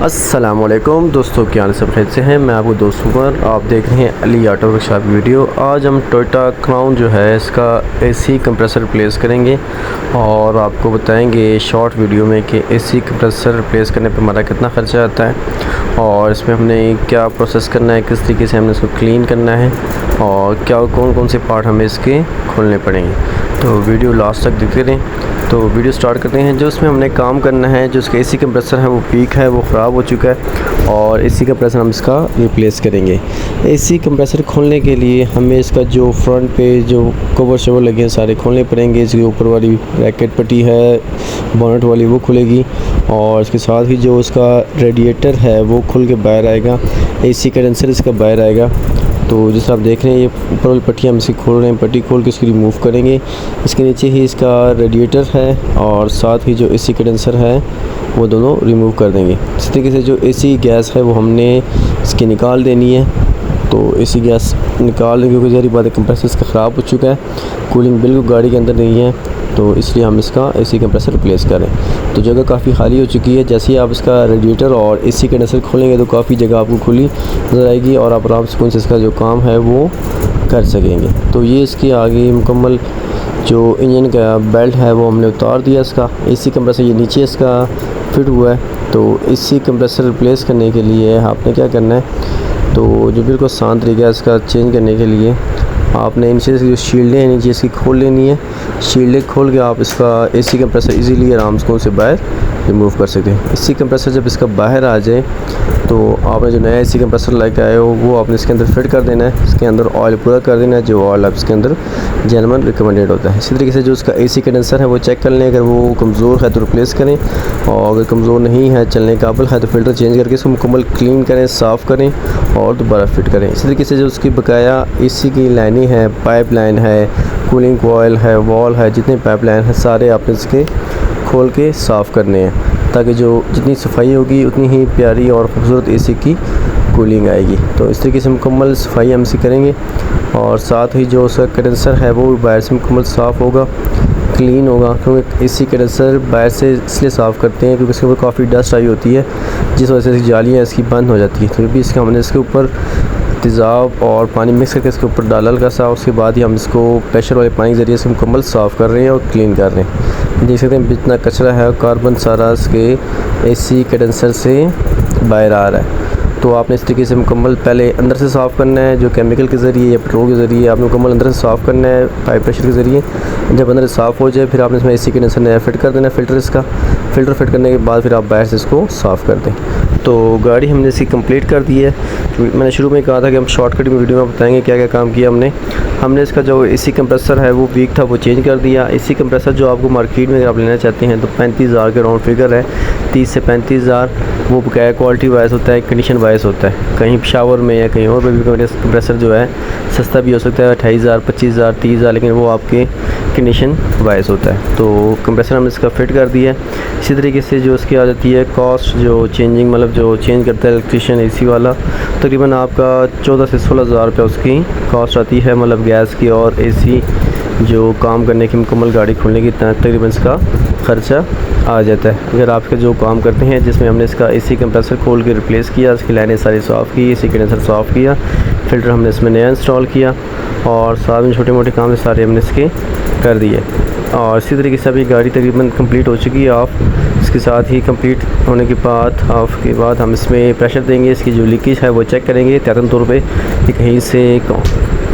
अस्सलामुअलैकुम दोस्तों, क्या हाल सब खैर से हैं। मैं आपको दोस्त उमर, आप देख रहे हैं अली ऑटो वर्कशॉप वीडियो। आज हम टोयोटा क्राउन जो है इसका एसी कंप्रेसर रिप्लेस करेंगे और आपको बताएंगे शॉर्ट वीडियो में कि एसी कंप्रेसर रिप्लेस करने पर हमारा कितना ख़र्चा आता है और इसमें हमने क्या प्रोसेस करना है, किस तरीके से हमने इसको क्लीन करना है और क्या कौन कौन से पार्ट हमें इसके खोलने पड़ेंगे। तो वीडियो लास्ट तक देखते रहें। तो वीडियो स्टार्ट करते हैं। जो इसमें हमने काम करना है, जो इसका एसी कंप्रेसर है वो वीक है, वो ख़राब हो चुका है और एसी कंप्रेसर हम इसका रिप्लेस करेंगे। एसी कंप्रेसर खोलने के लिए हमें इसका जो फ्रंट पे जो कवर शवर लगे हैं सारे खोलने पड़ेंगे। इसके ऊपर वाली ब्रैकेट पट्टी है बोनट वाली वो खुलेगी और इसके साथ ही जो इसका रेडिएटर है वो खुल के बाहर आएगा। एसी कंडेंसर इसका बाहर आएगा। तो जैसे आप देख रहे हैं ये ऊपर वाली पट्टी हम इसकी खोल रहे हैं, पट्टी खोल के इसकी रिमूव करेंगे। इसके नीचे ही इसका रेडिएटर है और साथ ही जो एसी कंडेंसर है वो दोनों रिमूव कर देंगे। इस तरीके से जो एसी गैस है वो हमने इसकी निकाल देनी है। तो एसी गैस निकाल देंगे क्योंकि ज़ाहिर बात है कंप्रेसर इसका ख़राब हो चुका है, कूलिंग बिल्कुल गाड़ी के अंदर नहीं है, तो इसलिए हम इसका एसी कंप्रेसर रिप्लेस करें। तो जगह काफ़ी खाली हो चुकी है। जैसे ही आप इसका रेडिएटर और एसी कंडेंसर खोलेंगे तो काफ़ी जगह आपको खुली नज़र आएगी और आप आराम से इसका जो काम है वो कर सकेंगे। तो ये इसकी आगे मुकम्मल जो इंजन का बेल्ट है वो हमने उतार दिया। इसका एसी कंप्रेसर ये नीचे इसका फिट हुआ है। तो एसी कंप्रेसर रिप्लेस करने के लिए आपने क्या करना है, तो जो बिल्कुल आसान तरीका है इसका चेंज करने के लिए, आपने नीचे से जो शील्डें हैं नीचे इसकी खोल लेनी है। शील्डें खोल के आप इसका एसी कंप्रेसर इजीली आराम से बाहर रिमूव कर सकते हैं। एसी कंप्रेसर जब इसका बाहर आ जाए तो आपने जो नया एसी कंप्रेसर लेके आए हो वो आपने इसके अंदर फिट कर देना है। इसके अंदर ऑयल पूरा कर देना है, जो ऑयल आप इसके अंदर जेन्युइन रिकमेंडेड होता है। इसी तरीके से जो उसका एसी कंडेंसर है वो चेक कर लें, अगर वो कमज़ोर है तो रिप्लेस करें और अगर कमज़ोर नहीं है, चलने काबिल है, तो फ़िल्टर चेंज करके इसको मुकम्मल क्लीन करें, साफ़ करें और दोबारा फिट करें। इसी तरीके से जो उसकी बकाया एसी की लाइनें हैं, पाइप लाइन है, कूलिंग कॉयल है, वॉल है, जितने पाइप लाइन है सारे आपने इसके खोल के साफ़ करने हैं ताकि जो जितनी सफाई होगी उतनी ही प्यारी और ख़ूबसूरत एसी की कूलिंग आएगी। तो इस तरीके से मुकम्मल सफाई हम इसी करेंगे और साथ ही जो उसका कंडेंसर है वो बाहर से मुकम्मल साफ़ होगा, क्लीन होगा। क्योंकि एसी कंडेंसर बाहर से इसलिए साफ़ करते हैं क्योंकि इसके ऊपर काफ़ी डस्ट आई होती है जिस वजह से जालियाँ इसकी बंद हो जाती है। तो भी इसका हमने इसके ऊपर तेज़ाब और पानी मिक्स करके इसके ऊपर डाला हल्का सा, उसके बाद ही हम इसको प्रेशर वाले पानी के ज़रिए से मुकम्मल साफ़ कर रहे हैं और क्लीन कर रहे हैं। देख सकते हैं जितना कचरा है कार्बन सारा इसके एसी कंडेंसर से बाहर आ रहा है। तो आपने इस तरीके से मुकम्मल पहले अंदर से साफ़ करना है, जो केमिकल के ज़रिए या पेट्रोल के ज़रिए आपने मुकम्मल अंदर से साफ़ करना है पाइप प्रेशर के ज़रिए। जब अंदर से साफ़ हो जाए फिर आपने इसमें एसी कंडेंसर नया फिट कर देना है, फ़िल्टर फिट करने के बाद फिर आप बाहर से इसको साफ़ कर दें। तो गाड़ी हमने इसकी कंप्लीट कर दी है। मैंने शुरू में कहा था कि हम शॉर्टकट में वीडियो में बताएंगे क्या क्या काम किया हमने इसका जो एसी कंप्रेसर है वो वीक था, वो चेंज कर दिया। एसी कंप्रेसर जो आपको मार्केट में अगर आप लेना चाहते हैं तो 35,000 के राउंड फिगर है, 30 से 35,000 वो बकाया क्वालिटी वाइज होता है, कंडीशन वाइज होता है। कहीं शावर में या कहीं और भी कंप्रेसर जो है सस्ता भी हो सकता है, 28,000, 25,000, 30,000, लेकिन वो आपके कंडीशन वाइज होता है। तो कंप्रेसर हमने इसका फिट कर दिया है। इसी तरीके से जो इसकी आ जाती है कॉस्ट, जो चेंजिंग मतलब जो चेंज करता है इलेक्ट्रीशियन एसी वाला, तकरीबन आपका 14 से 16,000 रुपये उसकी कॉस्ट आती है, मतलब गैस की और एसी जो काम करने की मुकम्मल गाड़ी खोलने की तकरीबन इसका ख़र्चा आ जाता है। अगर आपके जो काम करते हैं जिसमें हमने इसका एसी कंप्रेसर खोल के रिप्लेस किया, इसकी लाइनें सारी साफ़ की, एसी कंडेंसर साफ़ किया, फ़िल्टर हमने इसमें नया इंस्टॉल किया और साथ में छोटे मोटे काम सारे हमने इसके कर दिए। और इसी तरीके से अभी गाड़ी तकरीबन कंप्लीट हो चुकी है ऑफ। इसके साथ ही कंप्लीट होने के बाद ऑफ के बाद हम इसमें प्रेशर देंगे, इसकी जो लीकेज है वो चेक करेंगे एहतियातन तौर पे कि कहीं से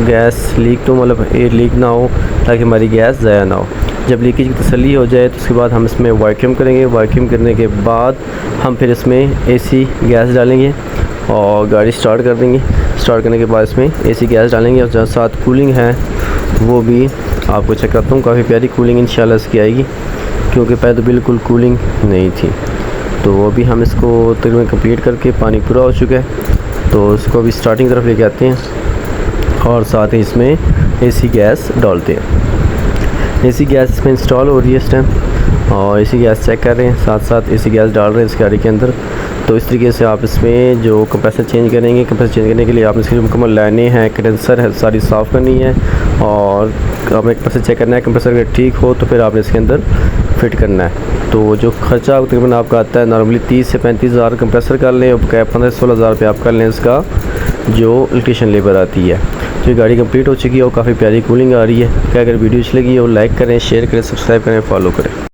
गैस लीक तो मतलब एयर लीक ना हो ताकि हमारी गैस ज़ाया ना हो। जब लीकेज की तसल्ली हो जाए तो उसके बाद हम इसमें वैक्यूम करेंगे। वैक्यूम करने के बाद हम फिर इसमें एसी गैस डालेंगे और गाड़ी स्टार्ट कर देंगे। स्टार्ट करने के बाद इसमें एसी गैस डालेंगे और जो साथ कूलिंग है वो भी आपको चेक करता हूँ। काफ़ी प्यारी कूलिंग इंशाल्लाह इसकी आएगी क्योंकि पहले तो बिल्कुल कूलिंग नहीं थी। तो वो भी हम इसको तकरीबन कंप्लीट करके पानी पूरा हो चुका है तो इसको अभी स्टार्टिंग तरफ लेके आते हैं और साथ ही इसमें एसी गैस डालते हैं। एसी गैस इसमें इंस्टॉल हो रही है इस टाइम और एसी गैस चेक कर रहे हैं, साथ साथ एसी गैस डाल रहे हैं इस गाड़ी के अंदर। तो इस तरीके से आप इसमें जो कंप्रेसर चेंज करेंगे, कंप्रेसर चेंज करने के लिए आपने इसकी मुकम्मल लाइनें हैं, कंडेंसर है, सारी साफ़ करनी है और आपने कंप्रेसर चेक करना है। कंप्रेसर अगर ठीक हो तो फिर आपने इसके अंदर फिट करना है। तो जो खर्चा तकरीबन आपका आता है नॉर्मली 30 से 35 हज़ार कंप्रेसर कर लें और 15-16 हज़ार रुपये आप कर लें इसका जो इलेक्ट्रीशियन लेबर आती है। तो ये गाड़ी कंप्लीट हो चुकी है और काफ़ी प्यारी कूलिंग आ रही है। क्या अगर वीडियो अच्छी लगी हो लाइक करें, शेयर करें, सब्सक्राइब करें, फॉलो करें।